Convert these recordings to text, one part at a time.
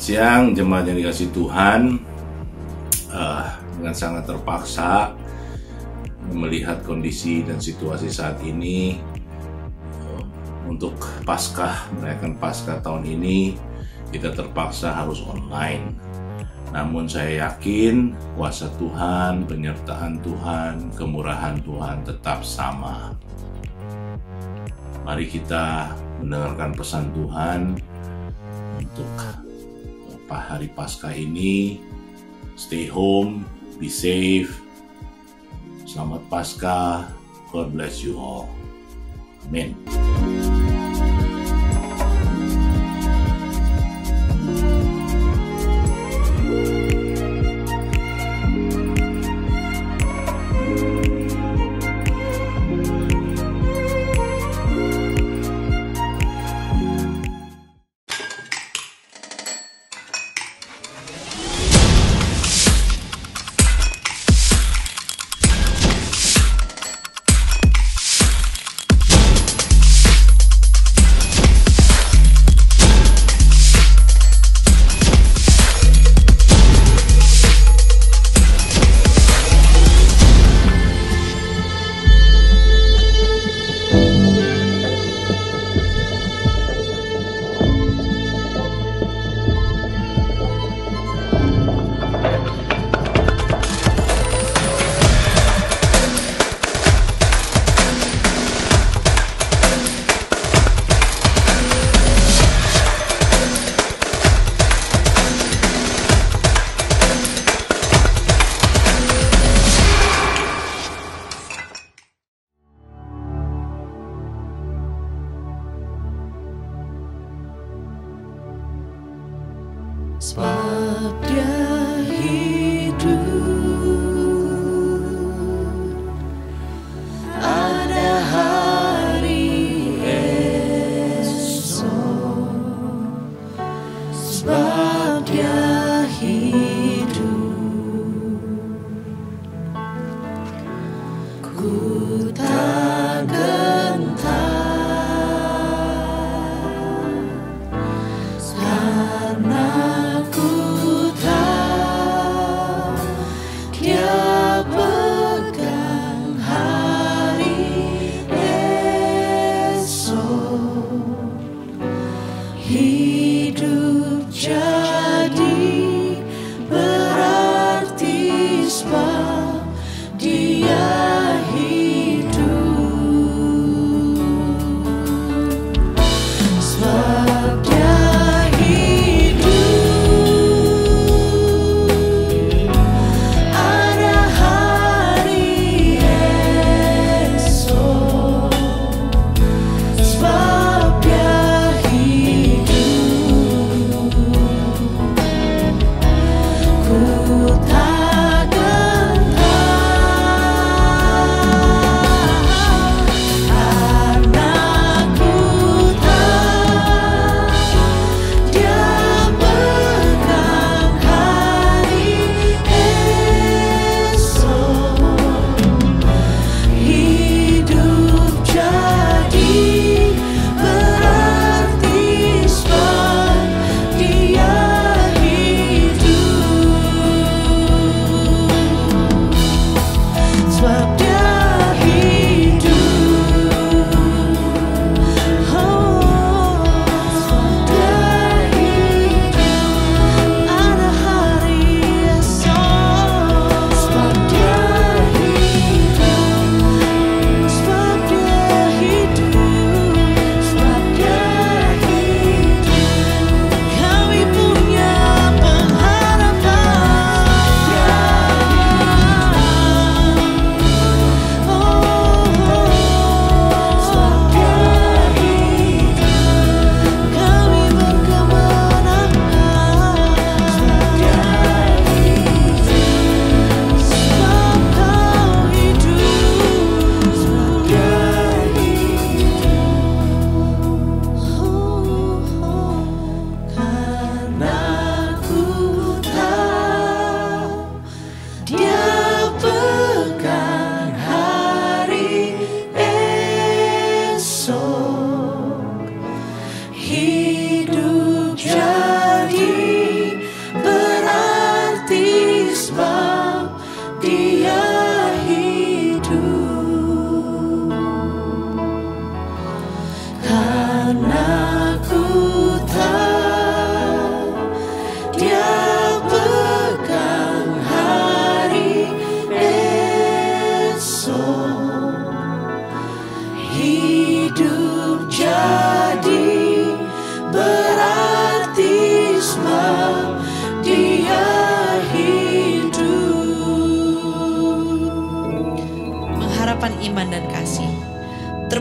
Siang jemaat yang dikasih Tuhan, dengan sangat terpaksa melihat kondisi dan situasi saat ini, untuk merayakan Paskah tahun ini kita terpaksa harus online. Namun saya yakin kuasa Tuhan, penyertaan Tuhan, kemurahan Tuhan tetap sama. Mari kita mendengarkan pesan Tuhan untuk hari Paskah ini. Stay home, be safe. Selamat Paskah. God bless you all. Amin. Sebab Dia hidup, ada hari esok. Sebab Dia hidup, ku tak gentar. Karena ku tak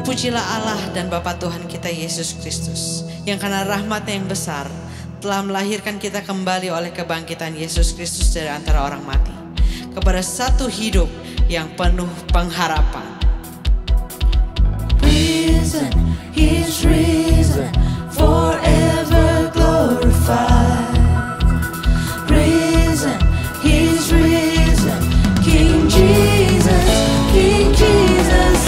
Terpujilah Allah dan Bapa Tuhan kita Yesus Kristus, yang karena rahmat-Nya yang besar telah melahirkan kita kembali oleh kebangkitan Yesus Kristus dari antara orang mati, kepada satu hidup yang penuh pengharapan. Risen, He's risen, forever glorified. Risen, He's risen, King Jesus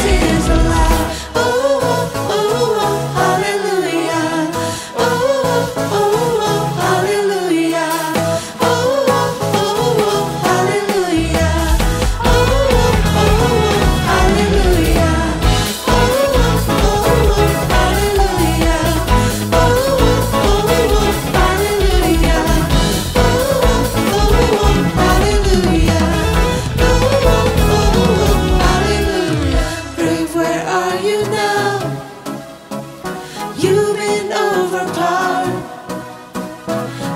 is alive. Oh, oh, oh, oh, hallelujah. Oh, oh, oh, hallelujah. Oh, oh, oh, hallelujah. Oh, oh, oh, hallelujah. Oh, oh, oh, hallelujah. Oh, oh, oh, hallelujah. Oh, oh, hallelujah. Grave, where are you now? You've been overpowered.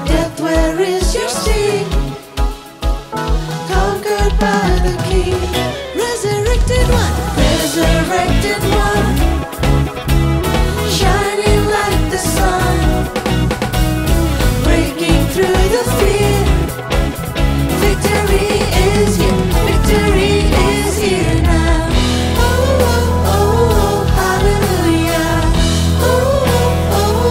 Death, where is your sting? Conquered by the King. Resurrected one, shining like the sun, breaking through the fear. Victory is here now. Oh, oh, oh, hallelujah. Oh, oh,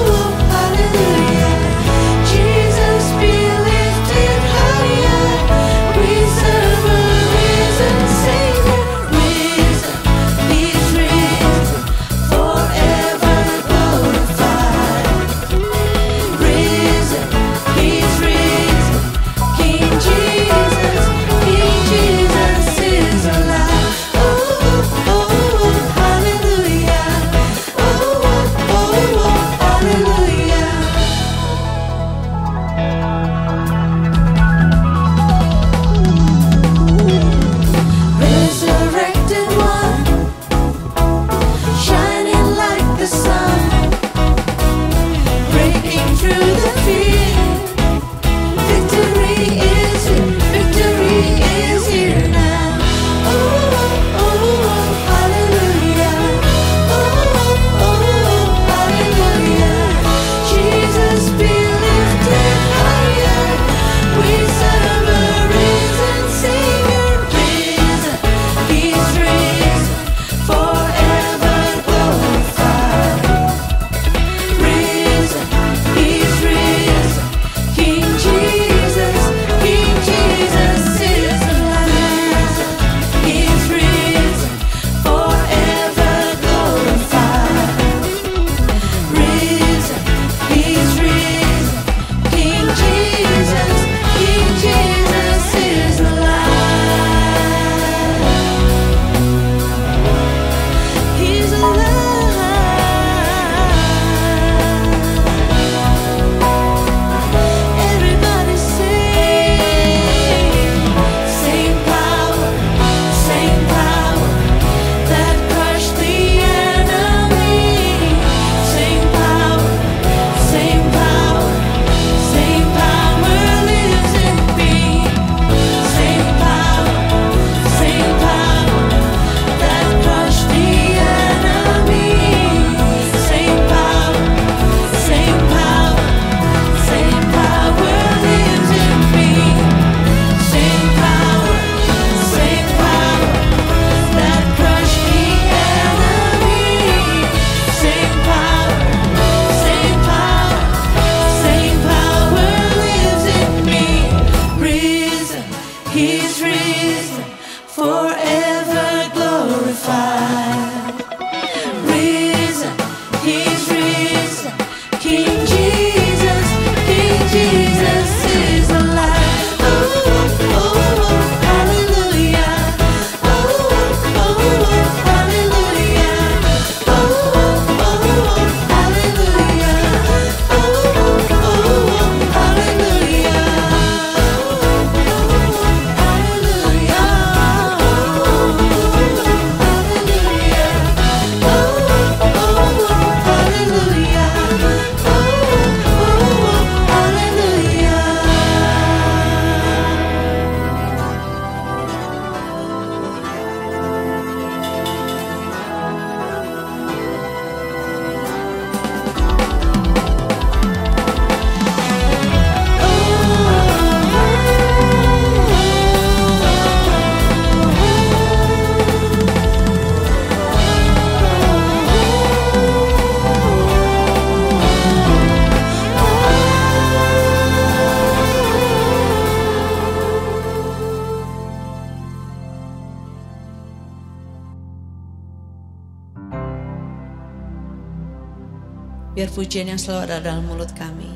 Biar pujian yang selalu ada dalam mulut kami.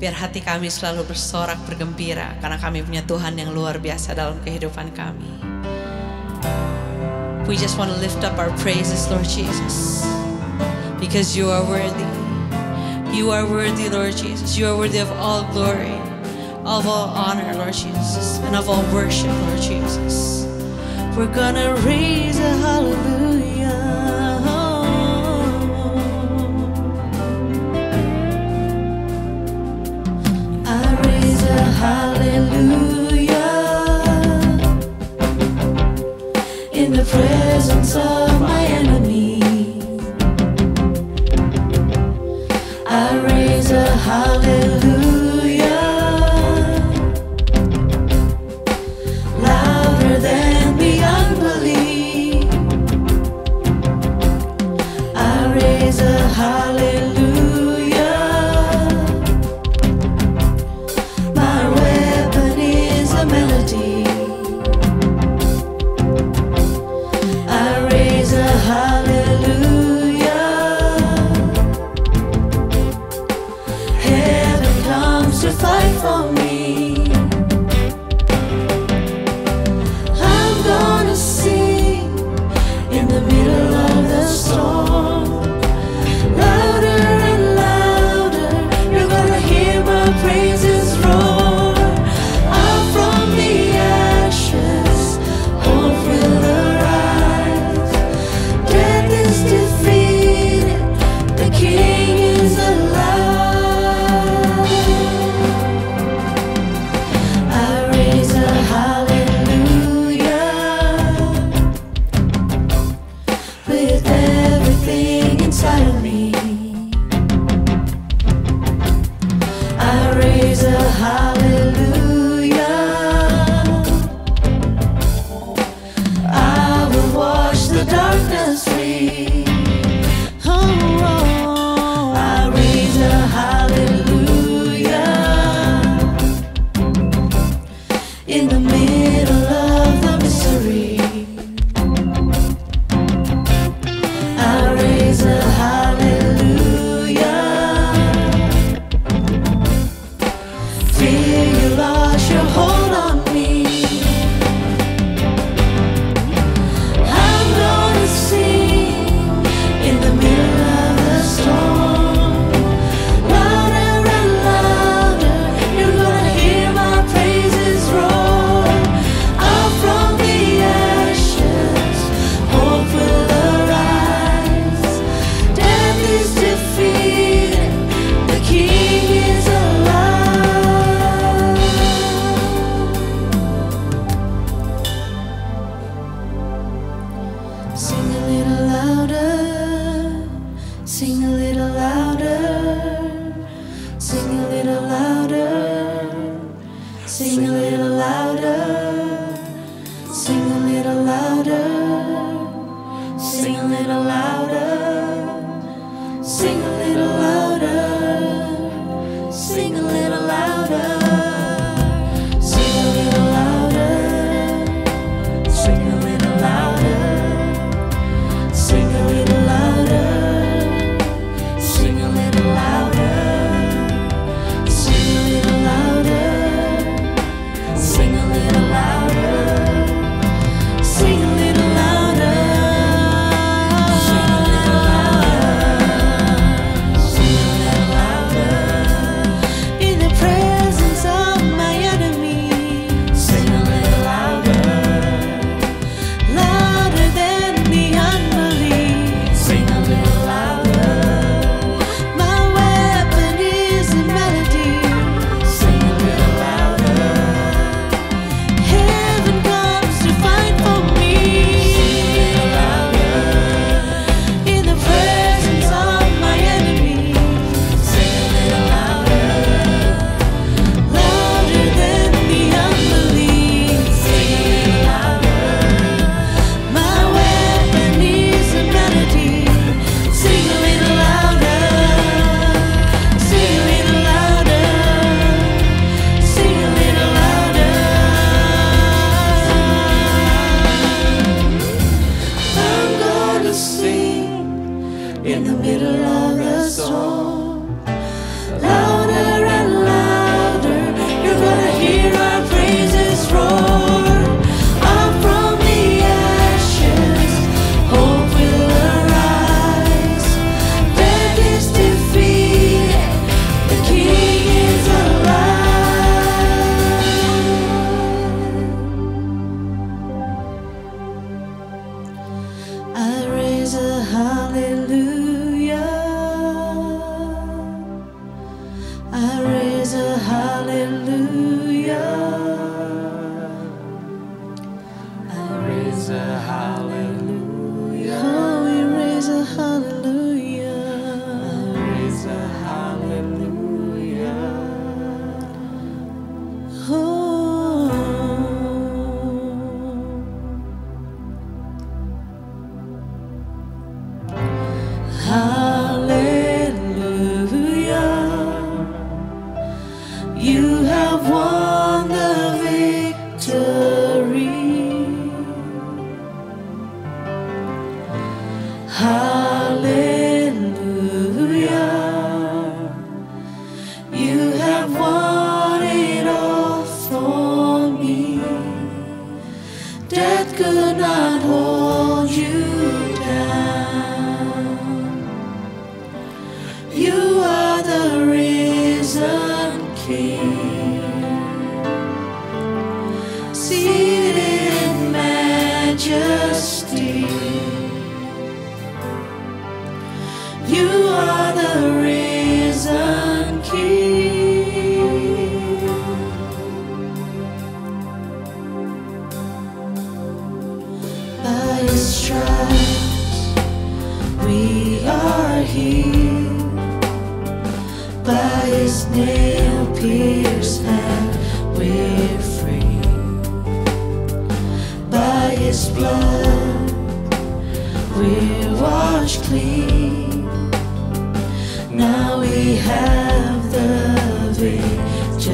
Biar hati kami selalu bersorak bergembira karena kami punya Tuhan yang luar biasa dalam kehidupan kami. We just want to lift up our praises, Lord Jesus, because you are worthy. You are worthy, Lord Jesus. You are worthy of all glory, of all honor, Lord Jesus, and of all worship, Lord Jesus. We're gonna raise a hallelujah. I raise a hallelujah in the presence of my enemy. I raise a hallelujah louder than the unbelief. I raise a hallelujah. My weapon is a melody. I raise a hallelujah. Heaven comes to fight for me. I'm gonna sing in the middle of the storm. Louder and louder, you're gonna hear my praises roar. Up from the ashes, hope will arise. Death is defeated, the King is alive. I raise a hallelujah with everything inside of me. I raise a hallelujah. I will wash the darkness free. Oh, I raise a hallelujah in the middle of the mystery. I raise a hallelujah. Fear you lost your hold on me. I'm gonna sing in the middle of the storm. Louder and louder, you're gonna hear my praises roar. Up from the ashes, hope will arise. Death is defeated, the King is alive. Sing a little louder, sing a little louder, sing a little louder, sing a little louder, sing a little louder, sing a little louder, sing a little louder, sing a little louder, sing a little louder, sing a little louder. Sing a little louder, sing a little louder, sing a little louder, sing a little louder, sing a little louder, sing a little louder. in the middle of the storm. Louder and louder, you're gonna hear our praises roar. Up from the ashes, hope will arise. Death is defeated, the King is alive. I raise a hallelujah. I raise a hallelujah. I raise a hallelujah. Oh, we raise a hallelujah. I raise a hallelujah. Oh. Hallelujah. You have won the victory. Hallelujah. You have won it all for me. Death could not hold you down. You are the risen King, seated in majesty. You are the risen King. By His stripes we are healed. By His nail-pierced hand we're free. By His blood we're washed clean. Now we have the victory.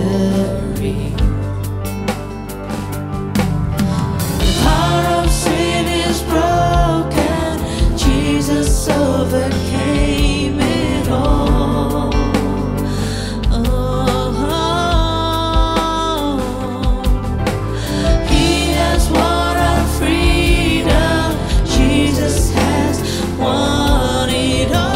The power of sin is broken. Jesus overcame it all. He has won our freedom. Jesus has won it all.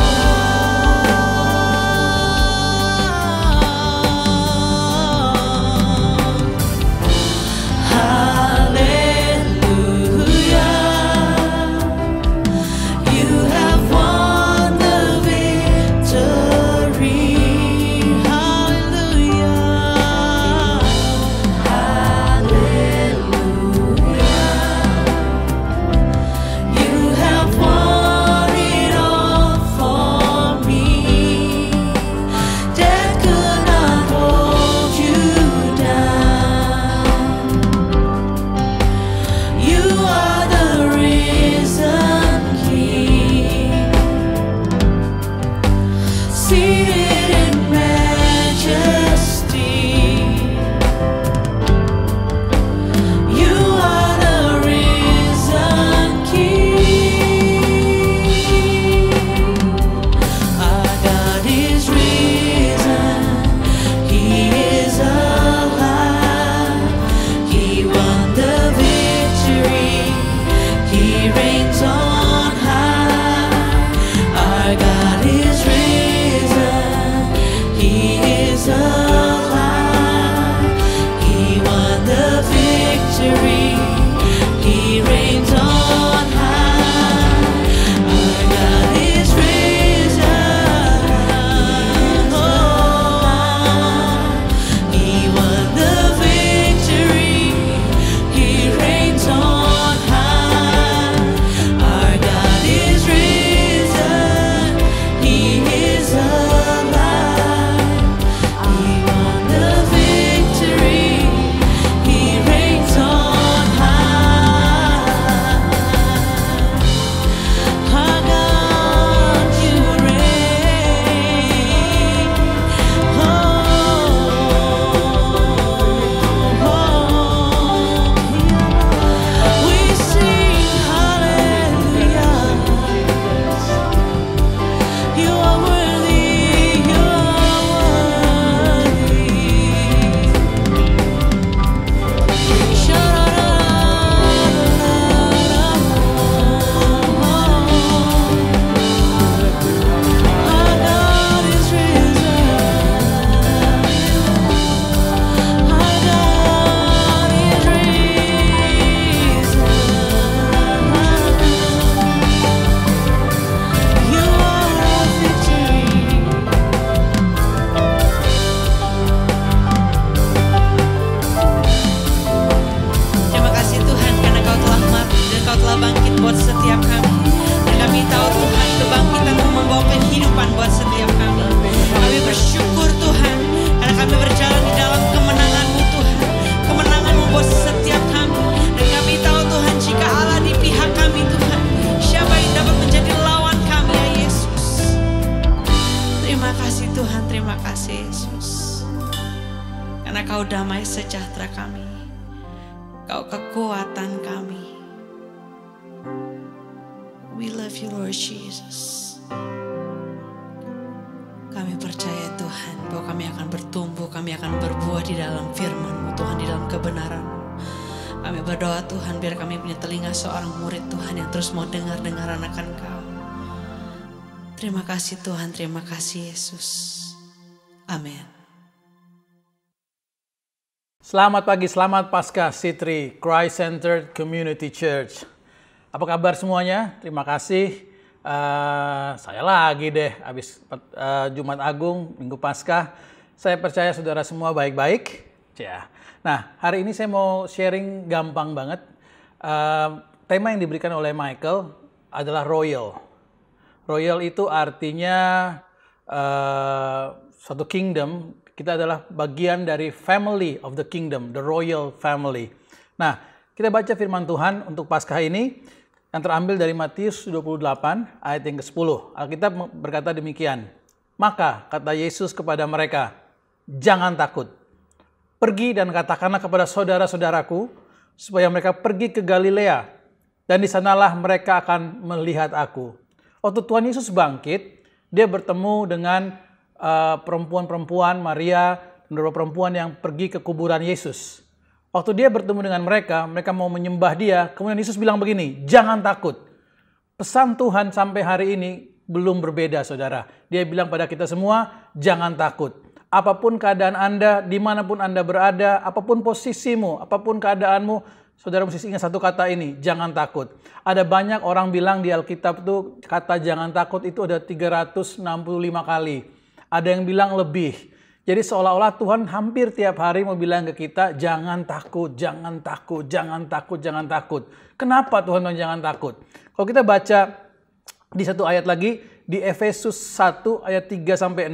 Terima kasih Yesus. Karena Kau damai sejahtera kami. Kau kekuatan kami. We love you Lord Jesus. Kami percaya Tuhan bahwa kami akan bertumbuh, kami akan berbuah di dalam firman-Mu Tuhan, di dalam kebenaran-Mu. Kami berdoa Tuhan biar kami punya telinga seorang murid Tuhan yang terus mau dengar akan Kau. Terima kasih Tuhan, terima kasih Yesus. Amin. Selamat pagi, selamat Paskah C3 Christ Centered Community Church. Apa kabar semuanya? Terima kasih. Saya lagi deh habis Jumat Agung, Minggu Paskah. Saya percaya saudara semua baik-baik. Ya. Nah, hari ini saya mau sharing gampang banget. Tema yang diberikan oleh Michael adalah royal. Royal itu artinya suatu kingdom. Kita adalah bagian dari family of the kingdom, the royal family. Nah, kita baca firman Tuhan untuk Paskah ini yang terambil dari Matius 28 ayat yang ke-10. Alkitab berkata demikian. Maka kata Yesus kepada mereka, jangan takut. Pergi dan katakanlah kepada saudara-saudaraku supaya mereka pergi ke Galilea dan di sanalah mereka akan melihat aku. Waktu Tuhan Yesus bangkit, dia bertemu dengan perempuan-perempuan, Maria dan beberapa perempuan yang pergi ke kuburan Yesus. Waktu dia bertemu dengan mereka mau menyembah dia, kemudian Yesus bilang begini, jangan takut. Pesan Tuhan sampai hari ini belum berbeda saudara. Dia bilang pada kita semua, jangan takut. Apapun keadaan Anda, dimanapun Anda berada, apapun posisimu, apapun keadaanmu, saudara mesti ingat satu kata ini, jangan takut. Ada banyak orang bilang di Alkitab itu kata jangan takut itu ada 365 kali. Ada yang bilang lebih. Jadi seolah-olah Tuhan hampir tiap hari mau bilang ke kita, jangan takut, jangan takut, jangan takut, jangan takut. Kenapa Tuhan bilang jangan takut? Kalau kita baca di satu ayat lagi, di Efesus 1 ayat 3-6,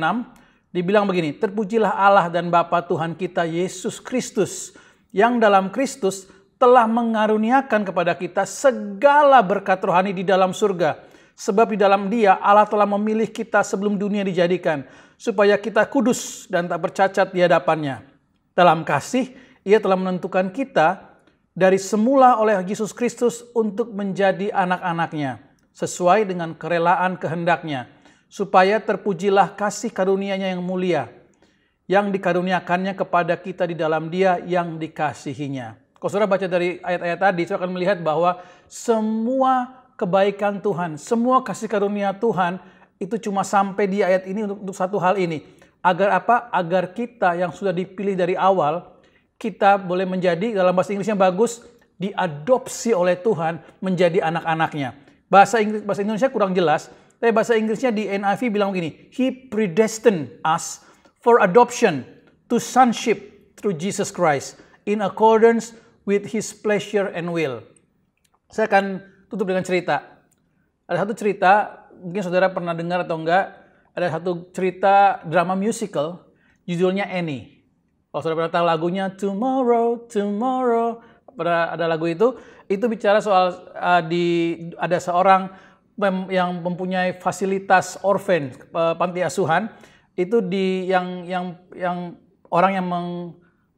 dibilang begini, terpujilah Allah dan Bapa Tuhan kita Yesus Kristus, yang dalam Kristus telah mengaruniakan kepada kita segala berkat rohani di dalam surga. Sebab di dalam Dia Allah telah memilih kita sebelum dunia dijadikan, supaya kita kudus dan tak bercacat di hadapannya. Dalam kasih, Ia telah menentukan kita dari semula oleh Yesus Kristus untuk menjadi anak-anaknya, sesuai dengan kerelaan kehendaknya, supaya terpujilah kasih karunia-Nya yang mulia, yang dikaruniakannya kepada kita di dalam Dia yang dikasihinya. Kalau saudara baca dari ayat-ayat tadi, saudara akan melihat bahwa semua kebaikan Tuhan, semua kasih karunia Tuhan, itu cuma sampai di ayat ini untuk satu hal ini. Agar apa? Agar kita yang sudah dipilih dari awal, kita boleh menjadi, dalam bahasa Inggrisnya bagus, diadopsi oleh Tuhan menjadi anak-anaknya. Bahasa Indonesia kurang jelas, tapi bahasa Inggrisnya di NIV bilang begini, He predestined us for adoption to sonship through Jesus Christ in accordance with His pleasure and will. Saya akan tutup dengan cerita. Ada satu cerita, mungkin saudara pernah dengar atau enggak, ada satu cerita drama musical, judulnya Annie. Kalau saudara pernah tahu lagunya Tomorrow, Tomorrow, ada lagu itu bicara soal ada seorang yang mempunyai fasilitas orphan, panti asuhan, itu yang orang yang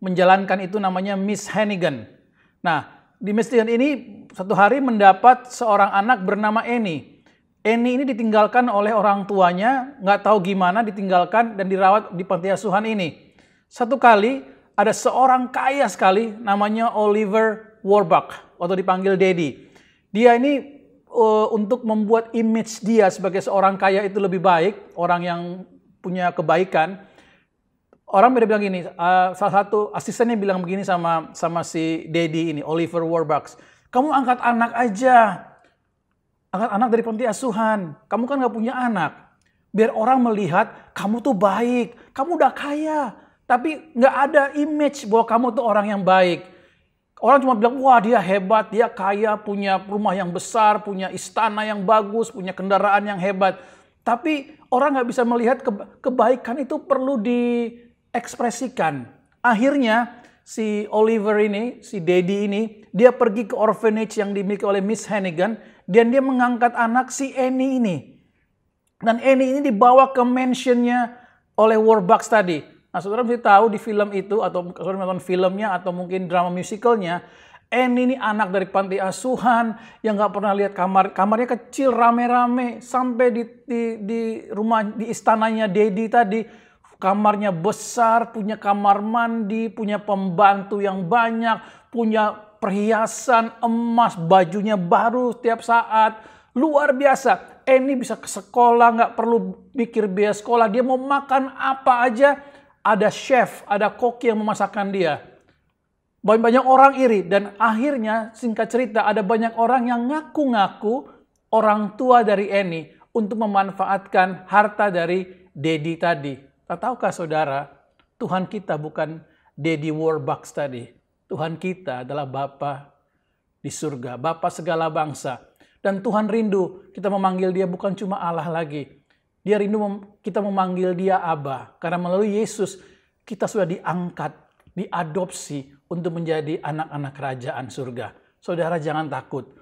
menjalankan itu namanya Miss Hannigan. Nah, di Miss Hannigan ini satu hari mendapat seorang anak bernama Annie. Annie ini ditinggalkan oleh orang tuanya, nggak tahu gimana ditinggalkan dan dirawat di panti asuhan ini. Satu kali ada seorang kaya sekali namanya Oliver Warbuck, atau dipanggil Daddy. Dia ini untuk membuat image dia sebagai seorang kaya itu lebih baik, orang yang punya kebaikan. Orang bilang gini, salah satu asistennya bilang begini sama si Daddy ini, Oliver Warbuck, kamu angkat anak aja. Angkat anak dari panti asuhan. Kamu kan gak punya anak. Biar orang melihat kamu tuh baik. Kamu udah kaya. Tapi gak ada image bahwa kamu tuh orang yang baik. Orang cuma bilang, wah dia hebat, dia kaya, punya rumah yang besar, punya istana yang bagus, punya kendaraan yang hebat. Tapi orang gak bisa melihat kebaikan itu perlu diekspresikan. Akhirnya si Oliver ini, si Daddy ini, dia pergi ke orphanage yang dimiliki oleh Miss Hannigan. Dan dia mengangkat anak si Annie ini. Dan Annie ini dibawa ke mansionnya oleh Warbucks tadi. Nah, saudara mesti tahu di film itu, atau saudara nonton filmnya, atau mungkin drama musicalnya, Annie ini anak dari panti asuhan yang nggak pernah lihat kamarnya kecil, rame-rame, sampai di rumah, di istananya Daddy tadi, kamarnya besar, punya kamar mandi, punya pembantu yang banyak, punya perhiasan emas, bajunya baru setiap saat, luar biasa. Annie bisa ke sekolah, nggak perlu mikir biaya sekolah, dia mau makan apa aja, ada chef, ada koki yang memasakkan dia. Banyak orang iri, dan akhirnya singkat cerita ada banyak orang yang ngaku-ngaku orang tua dari Annie untuk memanfaatkan harta dari Daddy tadi. Tahukah saudara, Tuhan kita bukan Daddy Warbucks tadi. Tuhan kita adalah Bapa di surga, Bapa segala bangsa. Dan Tuhan rindu kita memanggil dia bukan cuma Allah lagi. Dia rindu kita memanggil dia Aba. Karena melalui Yesus kita sudah diangkat, diadopsi untuk menjadi anak-anak kerajaan surga. Saudara jangan takut.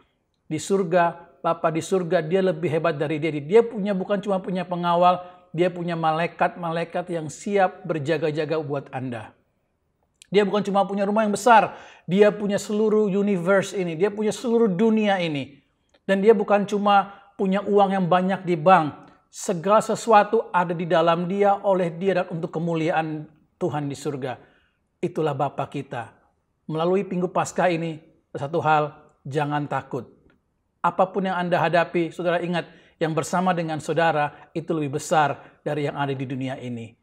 Di surga, Bapa di surga, dia lebih hebat dari dia. Dia bukan cuma punya pengawal, dia punya malaikat-malaikat yang siap berjaga-jaga buat Anda. Dia bukan cuma punya rumah yang besar, dia punya seluruh universe ini, dia punya seluruh dunia ini. Dan dia bukan cuma punya uang yang banyak di bank, segala sesuatu ada di dalam dia, oleh dia, dan untuk kemuliaan Tuhan di surga. Itulah Bapa kita. Melalui Minggu Paskah ini, satu hal, jangan takut. Apapun yang Anda hadapi, saudara ingat, yang bersama dengan saudara itu lebih besar dari yang ada di dunia ini.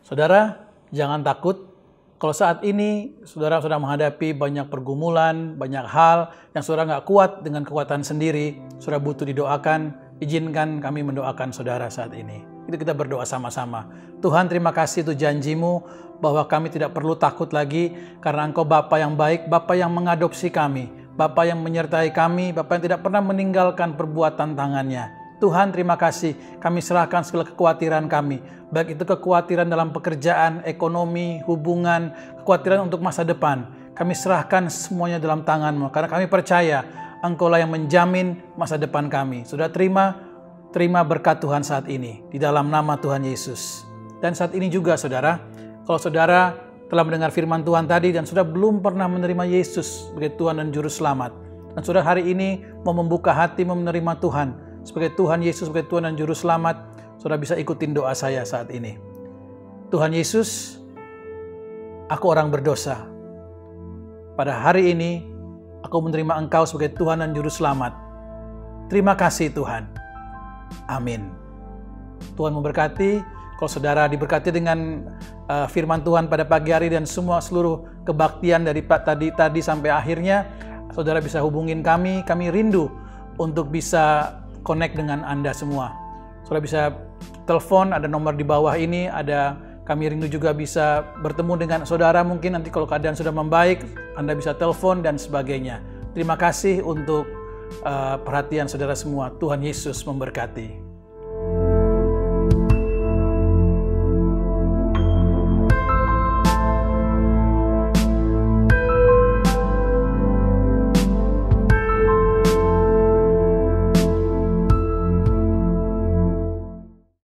Saudara, jangan takut. Kalau saat ini saudara sudah menghadapi banyak pergumulan, banyak hal yang saudara nggak kuat dengan kekuatan sendiri, saudara butuh didoakan, izinkan kami mendoakan saudara saat ini. Itu kita berdoa sama-sama. Tuhan, terima kasih itu janji-Mu bahwa kami tidak perlu takut lagi karena Engkau Bapa yang baik, Bapa yang mengadopsi kami, Bapa yang menyertai kami, Bapa yang tidak pernah meninggalkan perbuatan tangannya. Tuhan, terima kasih. Kami serahkan segala kekhawatiran kami. Baik itu kekhawatiran dalam pekerjaan, ekonomi, hubungan, kekhawatiran untuk masa depan. Kami serahkan semuanya dalam tangan-Mu. Karena kami percaya Engkau-lah yang menjamin masa depan kami. Sudah terima berkat Tuhan saat ini. Di dalam nama Tuhan Yesus. Dan saat ini juga saudara, kalau saudara telah mendengar firman Tuhan tadi dan sudah belum pernah menerima Yesus sebagai Tuhan dan Juru Selamat. Dan saudara hari ini mau membuka hati menerima Tuhan sebagai Tuhan Yesus, sebagai Tuhan dan Juru Selamat, saudara bisa ikutin doa saya saat ini. Tuhan Yesus, aku orang berdosa. Pada hari ini, aku menerima Engkau sebagai Tuhan dan Juru Selamat. Terima kasih Tuhan. Amin. Tuhan memberkati. Kalau saudara diberkati dengan firman Tuhan pada pagi hari dan seluruh kebaktian dari tadi sampai akhirnya, saudara bisa hubungin kami. Kami rindu untuk bisa connect dengan Anda semua. Saudara bisa telepon, ada nomor di bawah ini, kami rindu juga bisa bertemu dengan saudara, mungkin nanti kalau keadaan sudah membaik, Anda bisa telepon dan sebagainya. Terima kasih untuk perhatian saudara semua. Tuhan Yesus memberkati.